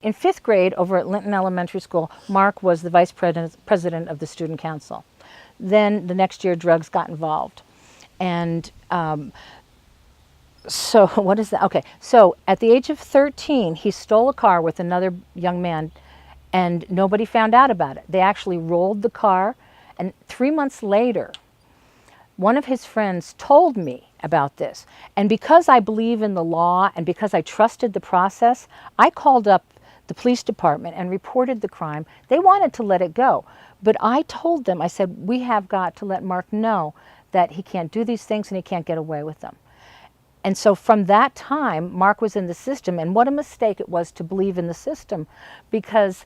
In 5th grade over at Linton Elementary School, Mark was the vice president of the student council. Then the next year, drugs got involved. And so what is that? Okay, so at the age of 13, he stole a car with another young man, and nobody found out about it. They actually rolled the car, and 3 months later, one of his friends told me about this. And because I believe in the law and because I trusted the process, I called up the police department and reported the crime. They wanted to let it go. But I told them, I said, we have got to let Mark know that he can't do these things and he can't get away with them. And so from that time, Mark was in the system. And what a mistake it was to believe in the system, because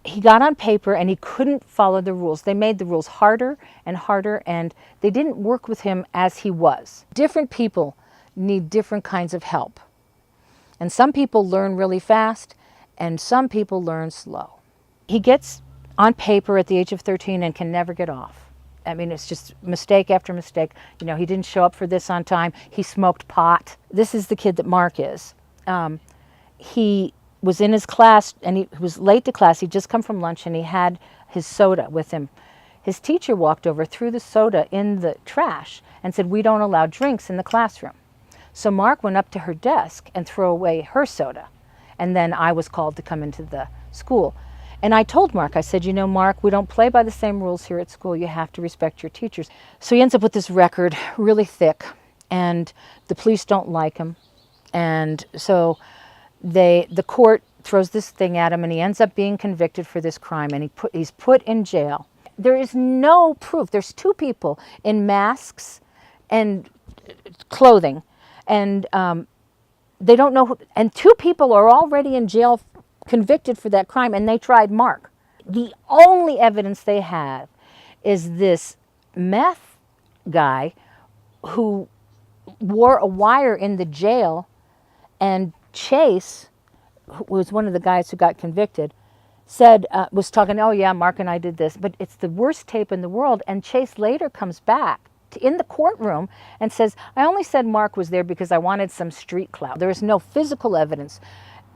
he got on paper and he couldn't follow the rules. They made the rules harder and harder, and they didn't work with him as he was. Different people need different kinds of help. And some people learn really fast, and some people learn slow. He gets on paper at the age of 13 and can never get off. I mean, it's just mistake after mistake. You know, he didn't show up for this on time. He smoked pot. This is the kid that Mark is. He was in his class, and he was late to class. He'd just come from lunch, and he had his soda with him. His teacher walked over, threw the soda in the trash, and said, "We don't allow drinks in the classroom." So Mark went up to her desk and threw away her soda. And then I was called to come into the school. And I told Mark, I said, you know, Mark, we don't play by the same rules here at school. You have to respect your teachers. So he ends up with this record, really thick, and the police don't like him. And so the court throws this thing at him, and he ends up being convicted for this crime, and he's put in jail. There is no proof. There's 2 people in masks and clothing, and they don't know, and 2 people are already in jail convicted for that crime, and they tried Mark. The only evidence they have is this meth guy who wore a wire in the jail, and Chase, who was one of the guys who got convicted, said, was talking, oh yeah, Mark and I did this, but it's the worst tape in the world. And Chase later comes back in the courtroom and says, I only said Mark was there because I wanted some street clout. There is no physical evidence.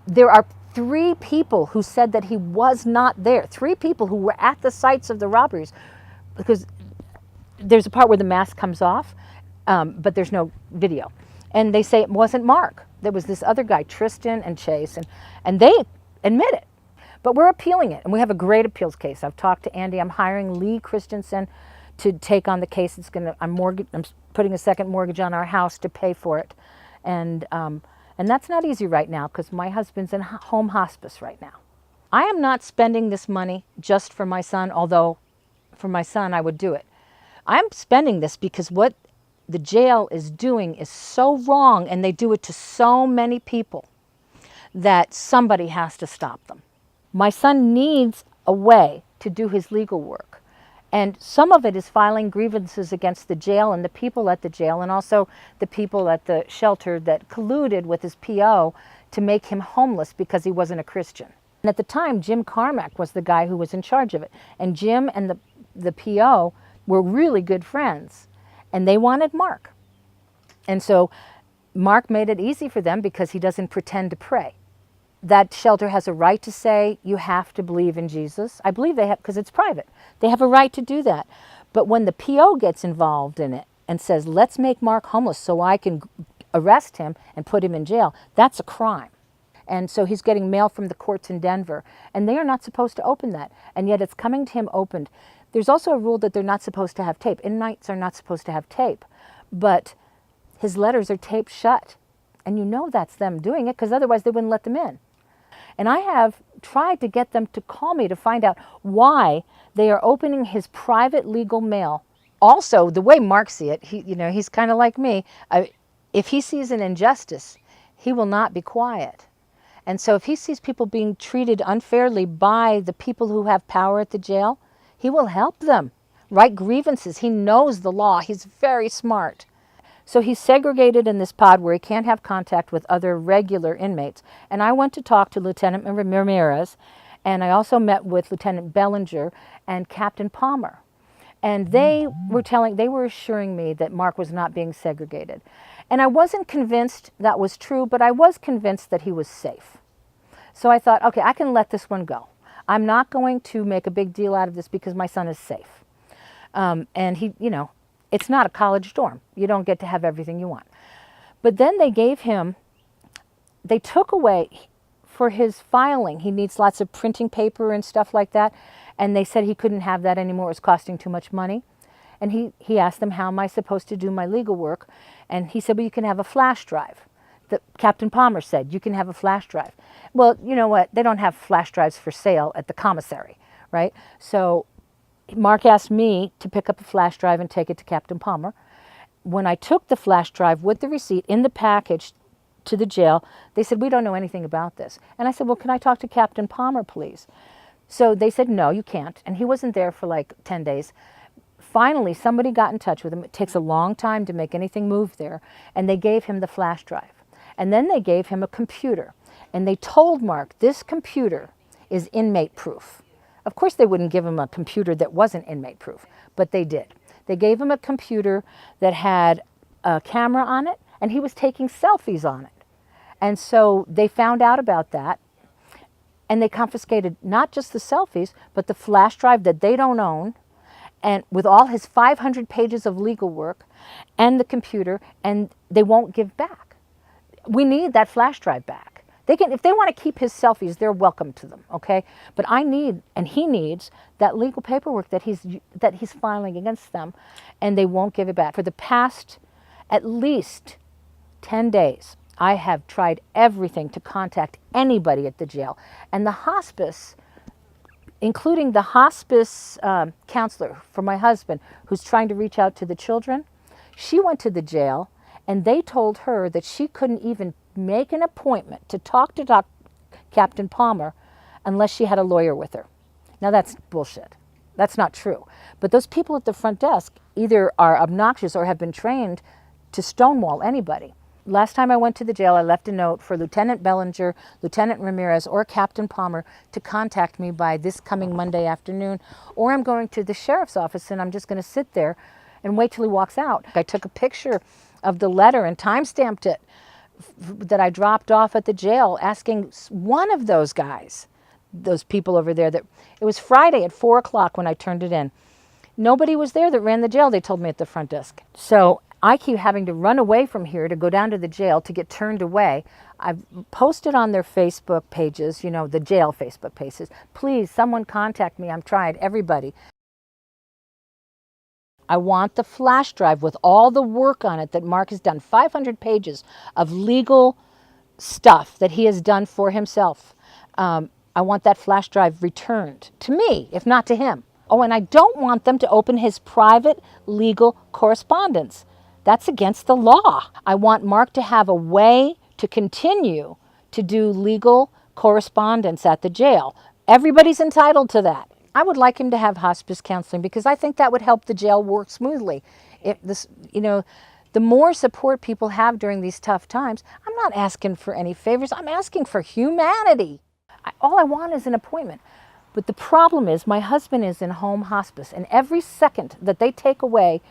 There are 3 people who said that he was not there. 3 people who were at the sites of the robberies, because there's a part where the mask comes off, but there's no video. And they say it wasn't Mark. There was this other guy, Tristan and Chase, and they admit it. But we're appealing it, and we have a great appeals case. I've talked to Andy. I'm hiring Lee Christensen to take on the case. I'm putting a second mortgage on our house to pay for it. And that's not easy right now, because my husband's in home hospice right now. I am not spending this money just for my son, although for my son I would do it. I'm spending this because what the jail is doing is so wrong, and they do it to so many people, that somebody has to stop them. My son needs a way to do his legal work. And some of it is filing grievances against the jail and the people at the jail, and also the people at the shelter that colluded with his PO to make him homeless because he wasn't a Christian. And at the time, Jim Carmack was the guy who was in charge of it. And Jim and the PO were really good friends, and they wanted Mark. And so Mark made it easy for them because he doesn't pretend to pray. That shelter has a right to say, you have to believe in Jesus. I believe they have, because it's private. They have a right to do that. But when the PO gets involved in it and says, let's make Mark homeless so I can arrest him and put him in jail, that's a crime. And so he's getting mail from the courts in Denver, and they are not supposed to open that. And yet it's coming to him opened. There's also a rule that they're not supposed to have tape. Inmates are not supposed to have tape. But his letters are taped shut. And you know that's them doing it, because otherwise they wouldn't let them in. And I have tried to get them to call me to find out why they are opening his private legal mail. Also, the way Mark sees it, he's kind of like me. If he sees an injustice, he will not be quiet. And so if he sees people being treated unfairly by the people who have power at the jail, he will help them write grievances. He knows the law. He's very smart. So he's segregated in this pod where he can't have contact with other regular inmates. And I went to talk to Lieutenant Ramirez, and I also met with Lieutenant Bellinger and Captain Palmer. And they were assuring me that Mark was not being segregated. And I wasn't convinced that was true, but I was convinced that he was safe. So I thought, okay, I can let this one go. I'm not going to make a big deal out of this because my son is safe. And he, you know, it's not a college dorm. You don't get to have everything you want. But then they gave him, they took away, for his filing, he needs lots of printing paper and stuff like that. And they said he couldn't have that anymore. It was costing too much money. And he asked them, how am I supposed to do my legal work? And he said, well, you can have a flash drive. Captain Palmer said, you can have a flash drive. Well, you know what? They don't have flash drives for sale at the commissary, right? So Mark asked me to pick up a flash drive and take it to Captain Palmer. When I took the flash drive with the receipt in the package to the jail, they said, we don't know anything about this. And I said, well, can I talk to Captain Palmer, please? So they said, no, you can't. And he wasn't there for like 10 days. Finally, somebody got in touch with him. It takes a long time to make anything move there. And they gave him the flash drive. And then they gave him a computer. And they told Mark, this computer is inmate proof. Of course, they wouldn't give him a computer that wasn't inmate proof, but they did. They gave him a computer that had a camera on it, and he was taking selfies on it. And so they found out about that, and they confiscated not just the selfies, but the flash drive that they don't own, and with all his 500 pages of legal work, and the computer, and they won't give back. We need that flash drive back. They can, if they want to keep his selfies, they're welcome to them, okay? But I need, and he needs, that legal paperwork that he's filing against them, and they won't give it back. For the past at least 10 days, I have tried everything to contact anybody at the jail. And the hospice, including the hospice counselor for my husband, who's trying to reach out to the children, she went to the jail, and they told her that she couldn't even make an appointment to talk to Captain Palmer unless she had a lawyer with her. Now that's bullshit. That's not true. But those people at the front desk either are obnoxious or have been trained to stonewall anybody. Last time I went to the jail, I left a note for Lieutenant Bellinger, Lieutenant Ramirez, or Captain Palmer to contact me by this coming Monday afternoon, or I'm going to the sheriff's office and I'm just going to sit there and wait till he walks out. I took a picture of the letter and time-stamped it that I dropped off at the jail, asking one of those guys, those people over there, that it was Friday at 4 o'clock when I turned it in. Nobody was there that ran the jail, they told me at the front desk. So I keep having to run away from here to go down to the jail to get turned away. I've posted on their Facebook pages, you know, the jail Facebook pages, please, someone contact me. I've tried, everybody. I want the flash drive with all the work on it that Mark has done, 500 pages of legal stuff that he has done for himself. I want that flash drive returned to me, if not to him. Oh, and I don't want them to open his private legal correspondence. That's against the law. I want Mark to have a way to continue to do legal correspondence at the jail. Everybody's entitled to that. I would like him to have hospice counseling because I think that would help the jail work smoothly. The more support people have during these tough times, I'm not asking for any favors. I'm asking for humanity. All I want is an appointment. But the problem is my husband is in home hospice, and every second that they take away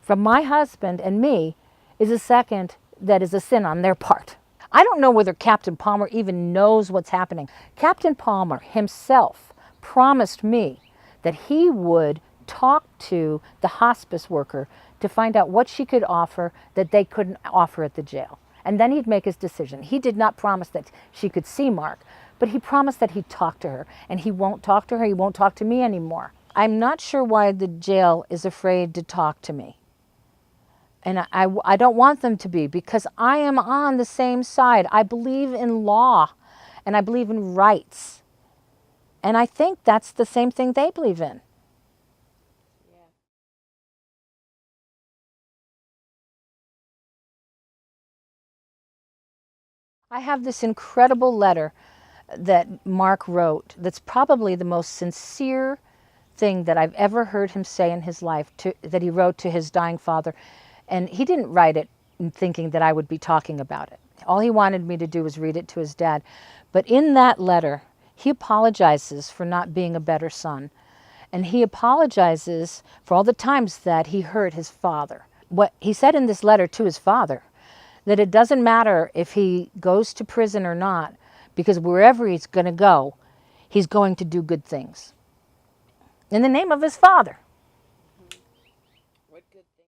from my husband and me is a second that is a sin on their part. I don't know whether Captain Palmer even knows what's happening. Captain Palmer himself promised me that he would talk to the hospice worker to find out what she could offer that they couldn't offer at the jail. And then he'd make his decision. He did not promise that she could see Mark, but he promised that he'd talk to her. And he won't talk to her. He won't talk to me anymore. I'm not sure why the jail is afraid to talk to me. And I don't want them to be, because I am on the same side. I believe in law and I believe in rights. And I think that's the same thing they believe in. Yeah. I have this incredible letter that Mark wrote that's probably the most sincere thing that I've ever heard him say in his life, that he wrote to his dying father. And he didn't write it thinking that I would be talking about it. All he wanted me to do was read it to his dad. But in that letter, he apologizes for not being a better son. And he apologizes for all the times that he hurt his father. What he said in this letter to his father, that it doesn't matter if he goes to prison or not, because wherever he's going to go, he's going to do good things in the name of his Father.